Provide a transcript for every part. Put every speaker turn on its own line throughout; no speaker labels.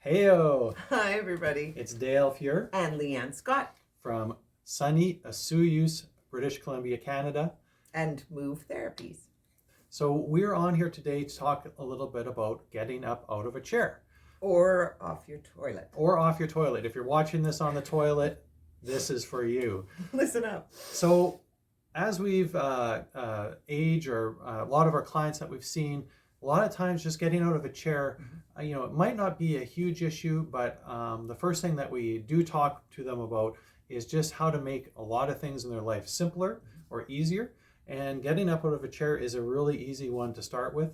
Heyo!
Hi, everybody.
It's Dale here
And Leanne Scott.
from sunny Osoyoos, British Columbia, Canada.
And Move Therapies.
So we're on here today to talk a little bit about getting up out of a chair.
Or off your toilet.
Or off your toilet. If you're watching this on the toilet, this is for you.
Listen up.
So as we've aged, or a lot of our clients that we've seen, a lot of times just getting out of a chair, it might not be a huge issue, but the first thing that we do talk to them about is just how to make a lot of things in their life simpler or easier. And getting up out of a chair is a really easy one to start with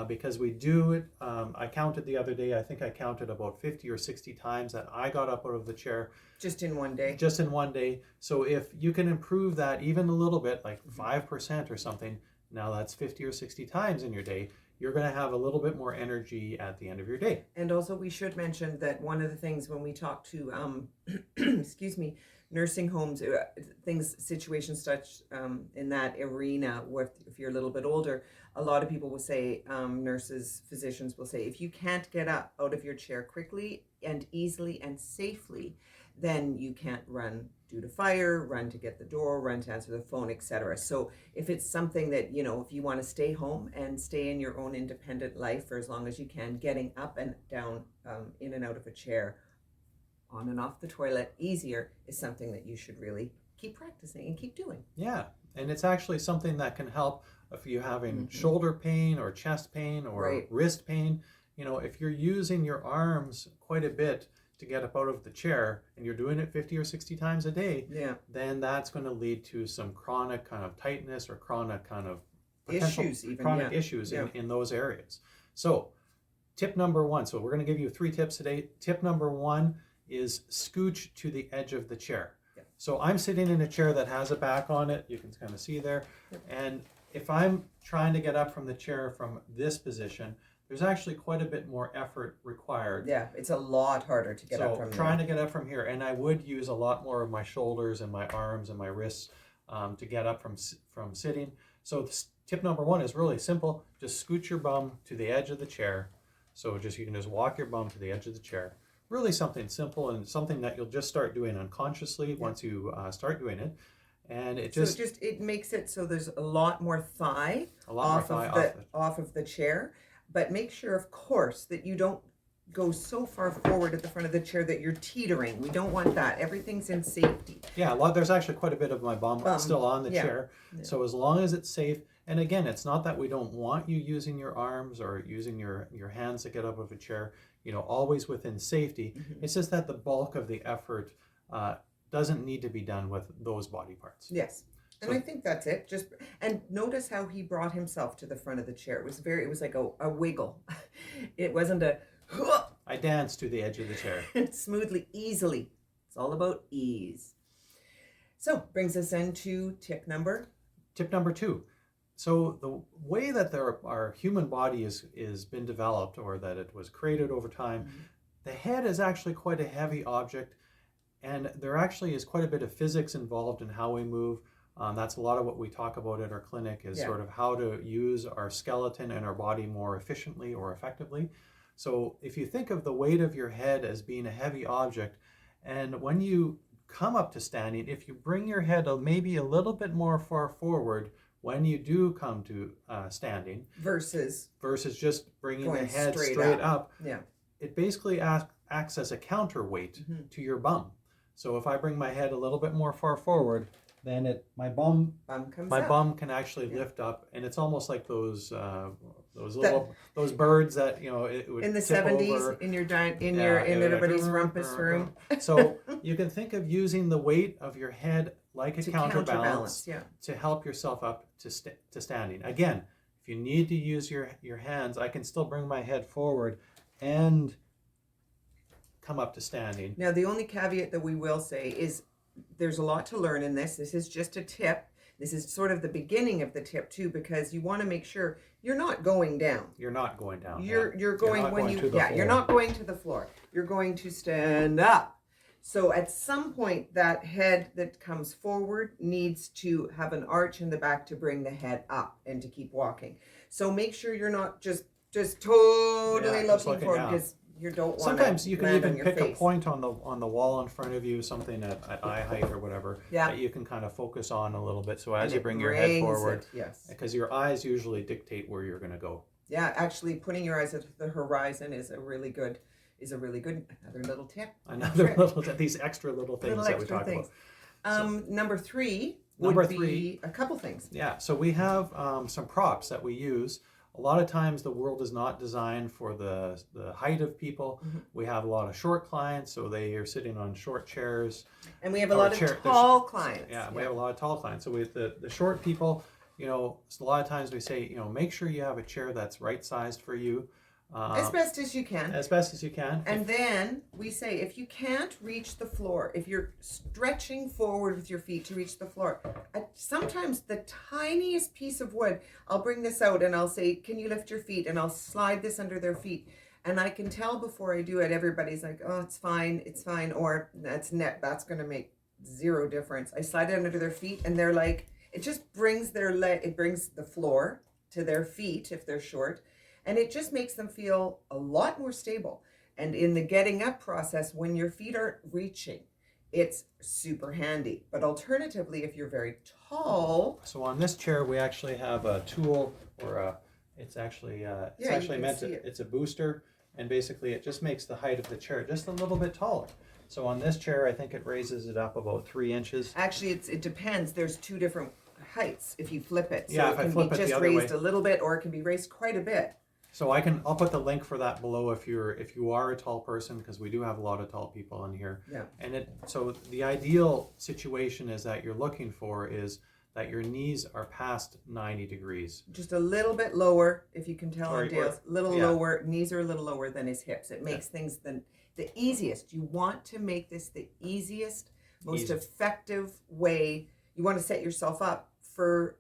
because we do it. I counted the other day, I think I counted about 50 or 60 times that I got up out of the chair.
Just in one day.
Just in one day. So if you can improve that even a little bit, like 5% or something, now that's 50 or 60 times in your day, you're going to have a little bit more energy at the end of your day.
And also we should mention that one of the things when we talk to, nursing homes, situations such in that arena, where if you're a little bit older, a lot of people will say, nurses, physicians will say, if you can't get up out of your chair quickly and easily and safely, then you can't run due to fire, run to get the door, run to answer the phone, etc. So if it's something that, if you want to stay home and stay in your own independent life for as long as you can, getting up and down, in and out of a chair, on and off the toilet, easier, is something that you should really keep practicing and keep doing.
Yeah, and it's actually something that can help if you're having shoulder pain or chest pain or wrist pain. If you're using your arms quite a bit to get up out of the chair and you're doing it 50 or 60 times a day, then that's going to lead to some chronic kind of tightness or chronic kind of
issues
in those areas. So tip number one, so we're going to give you 3 tips today. Tip number 1 is scooch to the edge of the chair. So I'm sitting in a chair that has a back on it. You can kind of see there. And if I'm trying to get up from the chair from this position, there's actually quite a bit more effort required.
Yeah, it's a lot harder to get up from there.
Trying to get up from here, and I would use a lot more of my shoulders and my arms and my wrists to get up from sitting. So tip number 1 is really simple. Just scoot your bum to the edge of the chair. So you can just walk your bum to the edge of the chair. Really something simple and something that you'll just start doing unconsciously once you start doing it. And it
makes it so there's a lot more thigh off of the chair. But make sure, of course, that you don't go so far forward at the front of the chair that you're teetering. We don't want that. Everything's in safety.
Yeah, there's actually quite a bit of my bum still on the chair. Yeah. So as long as it's safe, and again, it's not that we don't want you using your arms or using your hands to get up of a chair, always within safety. It's just that the bulk of the effort doesn't need to be done with those body parts.
Yes. And I think that's it. And notice how he brought himself to the front of the chair. It was like a wiggle. It wasn't a.
I danced to the edge of the chair.
Smoothly, easily. It's all about ease. So brings us into tip number
2. So the way that our human body is been developed, or that it was created over time, the head is actually quite a heavy object, and there actually is quite a bit of physics involved in how we move. That's a lot of what we talk about at our clinic is sort of how to use our skeleton and our body more efficiently or effectively. So if you think of the weight of your head as being a heavy object, and when you come up to standing, if you bring your head maybe a little bit more far forward when you do come to standing, versus just bringing the head straight up, it basically acts as a counterweight to your bum. So if I bring my head a little bit more far forward, then my bum can actually lift up, and it's almost like those birds that it would
in the
tip
70s
over.
in everybody's rumpus room.
So you can think of using the weight of your head like a counterbalance to help yourself up to standing. Again, if you need to use your hands, I can still bring my head forward and come up to standing.
Now the only caveat that we will say is, there's a lot to learn in this. This is just a tip. This is sort of the beginning of the tip too, because you want to make sure you're not going down.
You're not going down.
You're going you're not going to the floor. You're going to stand up. So at some point, that head that comes forward needs to have an arch in the back to bring the head up and to keep walking. So make sure you're not just totally looking forward, because You don't want
Sometimes you can
land on
even
your
pick a
face.
point on the wall in front of you, something at eye height or whatever,
Yeah.
that you can kind of focus on a little bit. So as
And
you
it
bring your head
brings
forward,
it, yes.
because your eyes usually dictate where you're going to go.
Yeah, actually putting your eyes at the horizon is a really good another little tip.
Another
trick.
little, these extra little things
Little
that we
extra
talk
things.
about.
Number three
Number
would
three.
be a couple things.
Yeah, so we have some props that we use. A lot of times the world is not designed for the height of people.
Mm-hmm.
We have a lot of short clients, so they are sitting on short chairs.
And we have a lot of tall clients.
Yeah, we have a lot of tall clients. So with the short people, you know, a lot of times we say, you know, make sure you have a chair that's right sized for you.
As best as you can.
As best as you can.
And then we say, if you can't reach the floor, if you're stretching forward with your feet to reach the floor, sometimes the tiniest piece of wood, I'll bring this out and I'll say, can you lift your feet? And I'll slide this under their feet. And I can tell before I do it, everybody's like, oh, it's fine, or that's going to make zero difference. I slide it under their feet and they're like, it just brings it brings the floor to their feet if they're short. And it just makes them feel a lot more stable. And in the getting up process, when your feet aren't reaching, it's super handy. But alternatively, if you're very tall.
So on this chair, we actually have a tool, or it's actually it's a booster. And basically it just makes the height of the chair just a little bit taller. So on this chair, I think it raises it up about 3 inches.
Actually, it depends. There's 2 different heights if you flip it. So
yeah,
it can be just raised a little bit, or it can be raised quite a bit.
So I'll put the link for that below if you are a tall person, because we do have a lot of tall people in here.
Yeah.
And so the ideal situation is that you're looking for is that your knees are past 90 degrees.
Just a little bit lower, if you can tell on Dale's, lower, knees are a little lower than his hips. It makes things the easiest. You want to make this the easiest, most effective way. You want to set yourself up for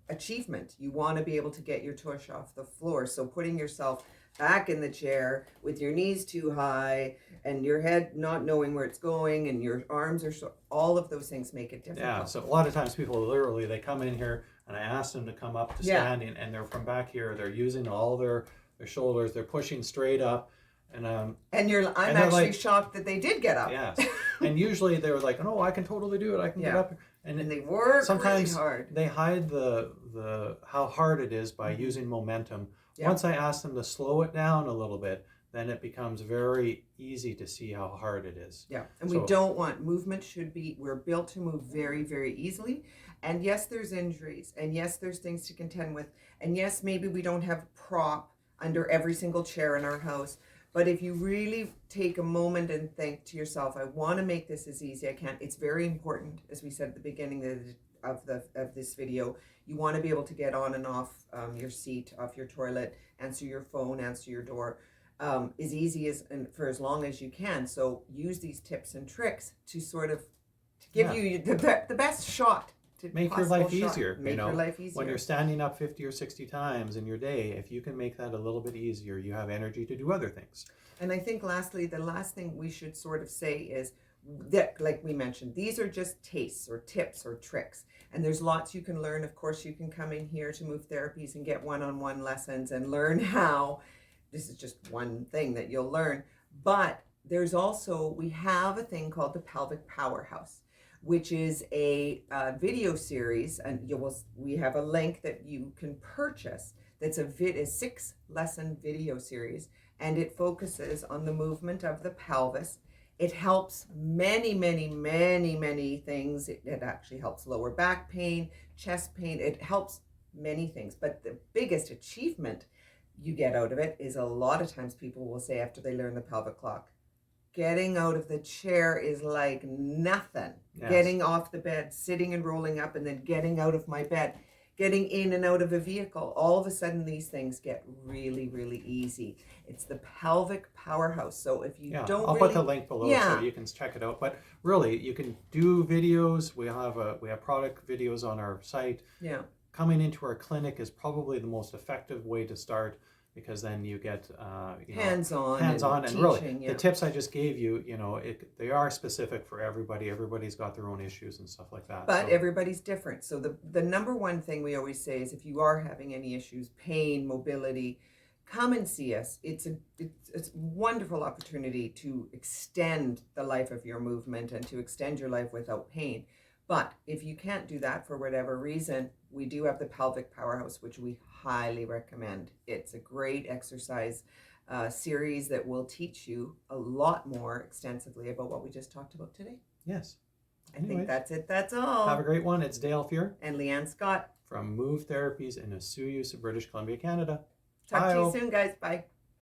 achievement. You want to be able to get your tush off the floor. So putting yourself back in the chair with your knees too high and your head not knowing where it's going and your arms are all of those things make it difficult.
Yeah, so a lot of times people literally, they come in here and I ask them to come up to standing, and they're from back here, they're using all their shoulders, they're pushing straight up. And I'm
actually shocked that they did get up.
Yes. And usually they were like, "Oh, I can totally do it. I can get up."
And they work
sometimes
really hard.
They hide the how hard it is by using momentum. Yeah. Once I ask them to slow it down a little bit, then it becomes very easy to see how hard it is.
Yeah. And we don't want movement we're built to move very, very easily. And yes, there's injuries. And yes, there's things to contend with. And yes, maybe we don't have a prop under every single chair in our house. But if you really take a moment and think to yourself, I want to make this as easy as I can. It's very important, as we said at the beginning of this video. You want to be able to get on and off your seat, off your toilet, answer your phone, answer your door, as easy as and for as long as you can. So use these tips and tricks to sort of give you the best shot.
Make your life easier.
Make your life easier.
When you're standing up 50 or 60 times in your day, if you can make that a little bit easier, you have energy to do other things.
And I think lastly, the last thing we should sort of say is that, like we mentioned, these are just tastes or tips or tricks. And there's lots you can learn. Of course, you can come in here to Move Therapies and get one-on-one lessons and learn how. This is just one thing that you'll learn. But there's also, we have a thing called the Pelvic Powerhouse, which is a video series, and we have a link that you can purchase. That's a 6-lesson video series, and it focuses on the movement of the pelvis. It helps many, many, many, many things. It actually helps lower back pain, chest pain. It helps many things, but the biggest achievement you get out of it is a lot of times people will say after they learn the pelvic clock, getting out of the chair is like nothing. Yes. Getting off the bed, sitting and rolling up, and then getting out of my bed, getting in and out of a vehicle. All of a sudden, these things get really, really easy. It's the Pelvic Powerhouse. So if you
I'll put the link below so you can check it out. But really, you can do videos. We have product videos on our site. Yeah. Coming into our clinic is probably the most effective way to start, because then you get
hands-on
and teaching, really the tips I just gave you, they are specific for everybody. Everybody's got their own issues and stuff like that.
But everybody's different. So the number one thing we always say is if you are having any issues, pain, mobility, come and see us. It's a wonderful opportunity to extend the life of your movement and to extend your life without pain. But if you can't do that for whatever reason, we do have the Pelvic Powerhouse, which we highly recommend. It's a great exercise series that will teach you a lot more extensively about what we just talked about today.
Yes.
I think
Anyways,
that's it. That's all.
have a great one. It's Dale Fuhr
And Leanne Scott.
from Move Therapies in Osoyoos, British Columbia, Canada.
Talk to you
Bye.
soon, guys. Bye.